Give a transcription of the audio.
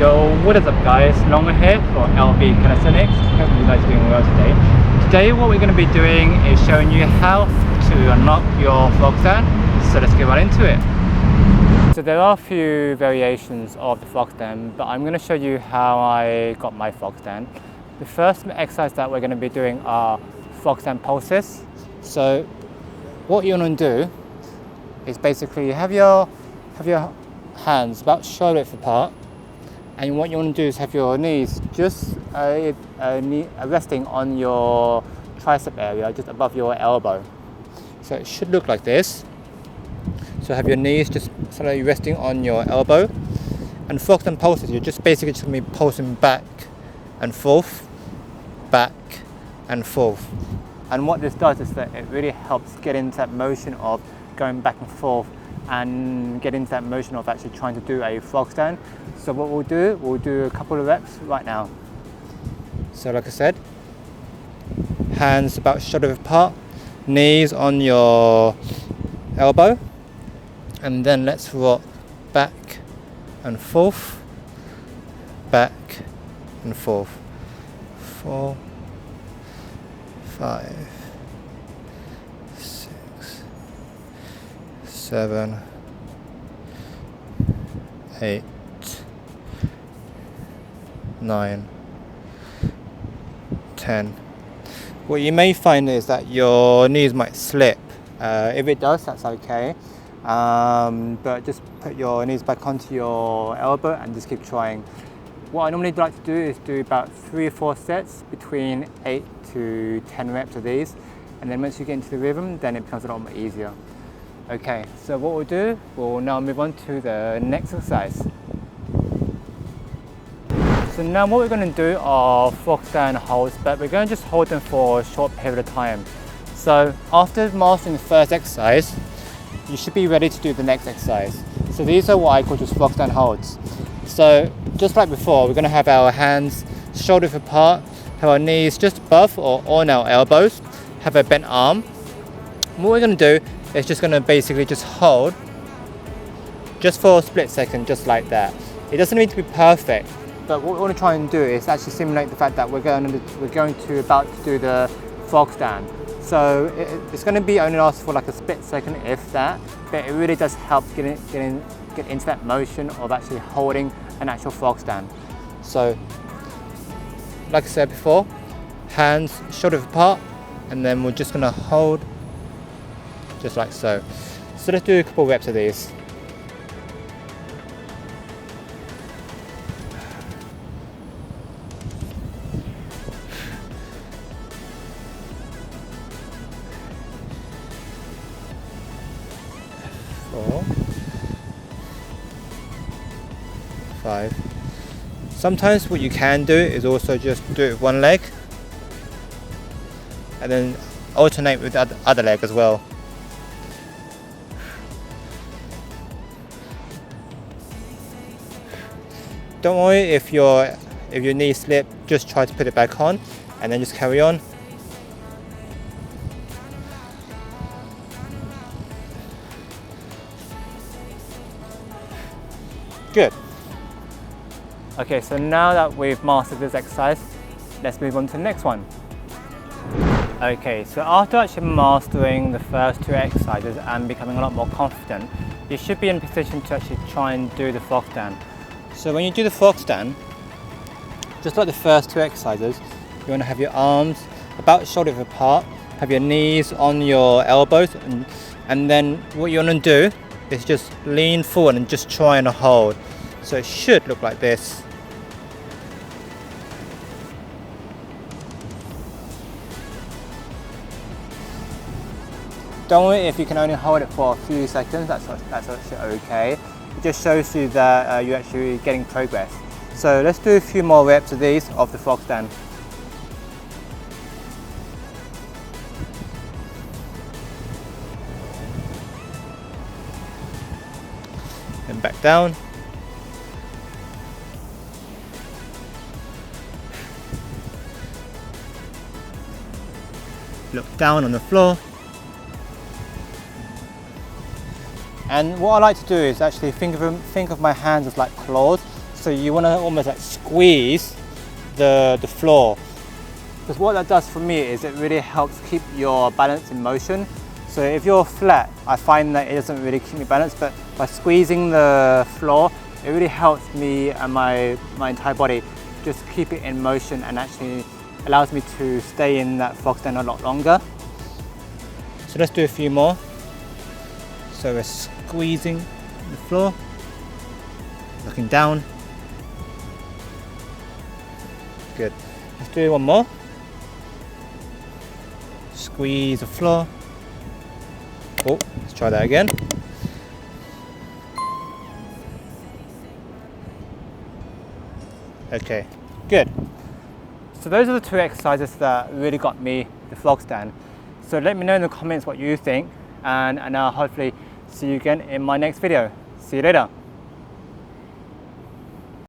Yo, what is up guys, Longer here for LVCalisthenics. Hope you guys are doing well today. Today what we're going to be doing is showing you how to unlock your frog stand. So let's get right into it. So there are a few variations of the frog stand, but I'm going to show you how I got my frog stand. The first exercise that we're going to be doing are frog stand pulses. So what you want to do is basically have your hands about shoulder width apart, and what you want to do is have your knees just resting on your tricep area, just above your elbow. So it should look like this. So have your knees just slightly resting on your elbow, and frog stand pulses, you're just basically just going to be pulsing back and forth, back and forth. And what this does is that it really helps get into that motion of going back and forth and get into that motion of actually trying to do a frog stand. So what we'll do a couple of reps right now. So like I said, hands about shoulder width apart, knees on your elbow, and then let's rock back and forth, back and forth. 4, 5, 6, 7, 8, 9, 10. What you may find is that your knees might slip. If it does, that's okay. But just put your knees back onto your elbow and just keep trying. What I normally like to do is do about 3 or 4 sets between 8 to 10 reps of these, and then once you get into the rhythm, then it becomes a lot more easier. Okay, so what we'll do, we'll now move on to the next exercise. So now what we're going to do are frog stand holds, but we're going to just hold them for a short period of time. So after mastering the first exercise, you should be ready to do the next exercise. So these are what I call just frog stand holds. So just like before, we're going to have our hands shoulder width apart, have our knees just above or on our elbows, have a bent arm. What we're going to do is just going to basically just hold just for a split second, just like that. It doesn't need to be perfect, but what we want to try and do is actually simulate the fact that we're about to do the frog stand. So it's going to be only last for like a split second, if that, but it really does help get into that motion of actually holding an actual frog stand. So like I said before, hands shoulder width apart, and then we're just going to hold just like so. So let's do a couple of reps of these. Four, 5. Sometimes what you can do is also just do it with one leg and then alternate with the other leg as well. Don't worry if your knee slip, just try to put it back on and then just carry on. Good. Okay, so now that we've mastered this exercise, let's move on to the next one. Okay, so after actually mastering the first 2 exercises and becoming a lot more confident, you should be in a position to actually try and do the frog stand. So when you do the frog stand, just like the first 2 exercises, you want to have your arms about shoulder width apart, have your knees on your elbows, and then what you want to do is just lean forward and just try and hold. So it should look like this. Don't worry if you can only hold it for a few seconds, that's actually okay. It just shows you that you're actually getting progress. So let's do a few more reps of these of the frog stand. And back down. Look down on the floor. And what I like to do is actually think of my hands as like claws. So you want to almost like squeeze the floor, because what that does for me is it really helps keep your balance in motion. So if you're flat, I find that it doesn't really keep me balanced, but by squeezing the floor, it really helps me and my entire body just keep it in motion, and actually allows me to stay in that frog stand a lot longer. So let's do a few more. So we're squeezing the floor, looking down. Good. Let's do one more. Squeeze the floor. Oh, let's try that again. Okay, good. So those are the two exercises that really got me the frog stand. So let me know in the comments what you think, and I'll hopefully see you again in my next video. See you later.